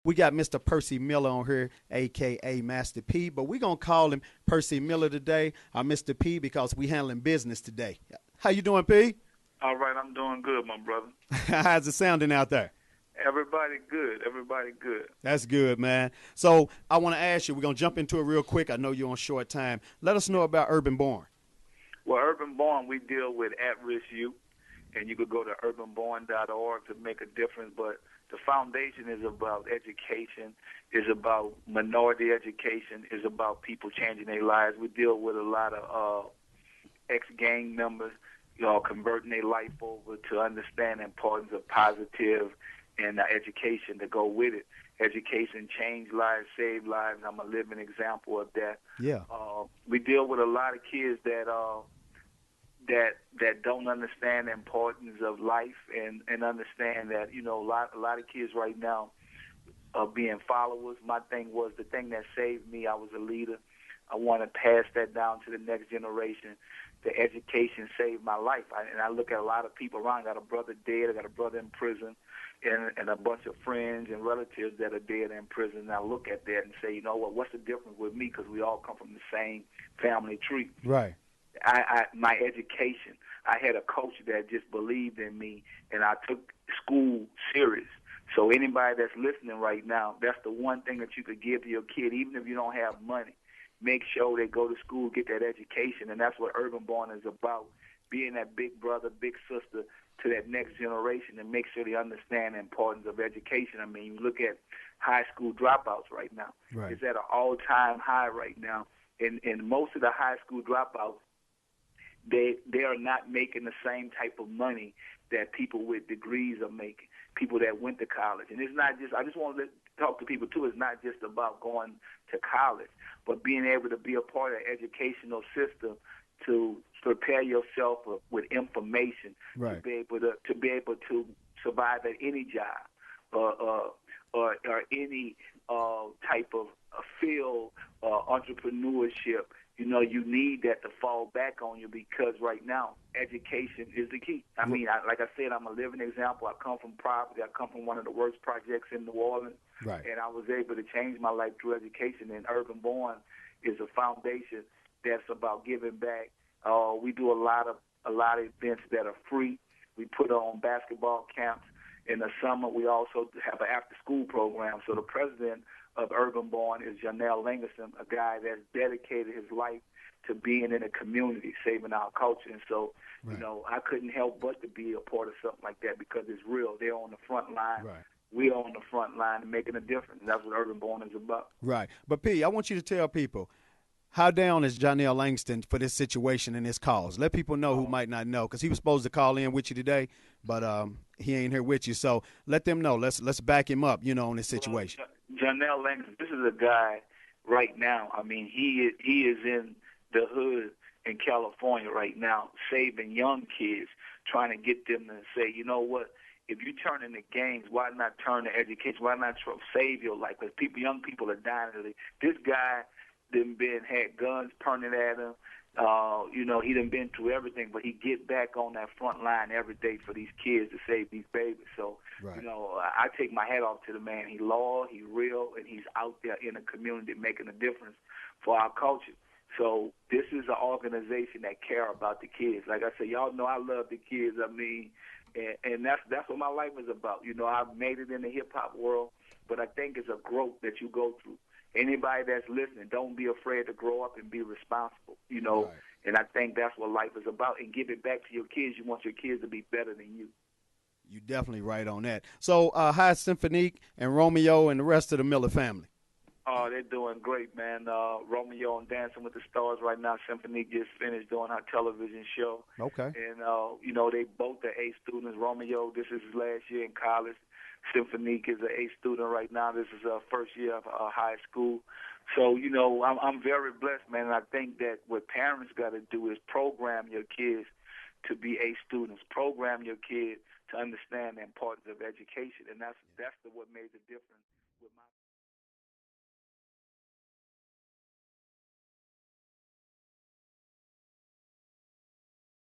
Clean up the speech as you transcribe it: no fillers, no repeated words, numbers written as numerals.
We got Mr. Percy Miller on here, aka Master P, but we're gonna call him Percy Miller today, or Mr. P, because we handling business today. How you doing, P? All right, I'm doing good, my brother. How's it sounding out there? Everybody good. Everybody good. That's good, man. So I want to ask you, we're gonna jump into it real quick. I know you're on short time. Let us know about Urban Born. Well, Urban Born, we deal with at-risk youth, and you could go to urbanborn.org to make a difference. But the foundation is about education, is about minority education, is about people changing their lives. We deal with a lot of ex-gang members, converting their life over to understand the importance of positive and education to go with it. Education changed lives, saved lives. I'm a living example of that. Yeah. We deal with a lot of kids that don't understand the importance of life and understand that a lot of kids right now are being followers. My thing was the thing that saved me. I was a leader. I want to pass that down to the next generation. The education saved my life. I look at a lot of people around. I got a brother dead. I got a brother in prison, and a bunch of friends and relatives that are dead in prison. And I look at that and say, you know what? What's the difference with me? Because we all come from the same family tree. Right. My education. I had a coach that just believed in me, and I took school serious. So anybody that's listening right now, that's the one thing that you could give to your kid, even if you don't have money. Make sure they go to school, get that education, and that's what Urban Born is about, being that big brother, big sister to that next generation and make sure they understand the importance of education. I mean, you look at high school dropouts right now. Right. It's at an all-time high right now, and most of the high school dropouts, they are not making the same type of money that people with degrees are making, people that went to college. And it's not just, I just want to talk to people too, it's not just about going to college, but being able to be a part of the educational system to prepare yourself with information, right, to be able to survive at any job or any type of field entrepreneurship. You need that to fall back on you because right now, education is the key. I mean, like I said, I'm a living example. I come from poverty. I come from one of the worst projects in New Orleans. right, And I was able to change my life through education. And Urban Born is a foundation that's about giving back. We do a lot of events that are free. We put on basketball camps. In the summer, we also have an after-school program. So the president of Urban Born is Janelle Langerson, a guy that's dedicated his life to being in the community, saving our culture. And so, right, I couldn't help but to be a part of something like that because it's real. They're on the front line. right. We're on the front line and making a difference. And that's what Urban Born is about. Right. But P, I want you to tell people, how down is Janelle Langston for this situation and this cause? Let people know who might not know, because he was supposed to call in with you today, but he ain't here with you. So let them know. Let's back him up, on this situation. Janelle Langston, this is a guy right now. I mean, he is in the hood in California right now, saving young kids, trying to get them to say, you know what? If you turn into gangs, why not turn to education? Why not save your life? Because young people are dying. This guy had guns pointed at him. He done been through everything, but he get back on that front line every day for these kids to save these babies. So, right, I take my hat off to the man. He loyal, he real, and he's out there in the community making a difference for our culture. So this is an organization that care about the kids. Like I said, y'all know I love the kids. I mean, and that's what my life is about. I've made it in the hip-hop world, but I think it's a growth that you go through. Anybody that's listening, don't be afraid to grow up and be responsible, Right. And I think that's what life is about. And give it back to your kids. You want your kids to be better than you. You definitely right on that. So, hi, Symphonique and Romeo and the rest of the Miller family. Oh, they're doing great, man. Romeo on Dancing with the Stars right now. Symphonique just finished doing her television show. Okay. And, they both are A students. Romeo, this is his last year in college. Symphonique is an A student right now. This is her first year of high school. So, I'm very blessed, man. And I think that what parents got to do is program your kids to be A students. Program your kids to understand the importance of education. And that's what made the difference with my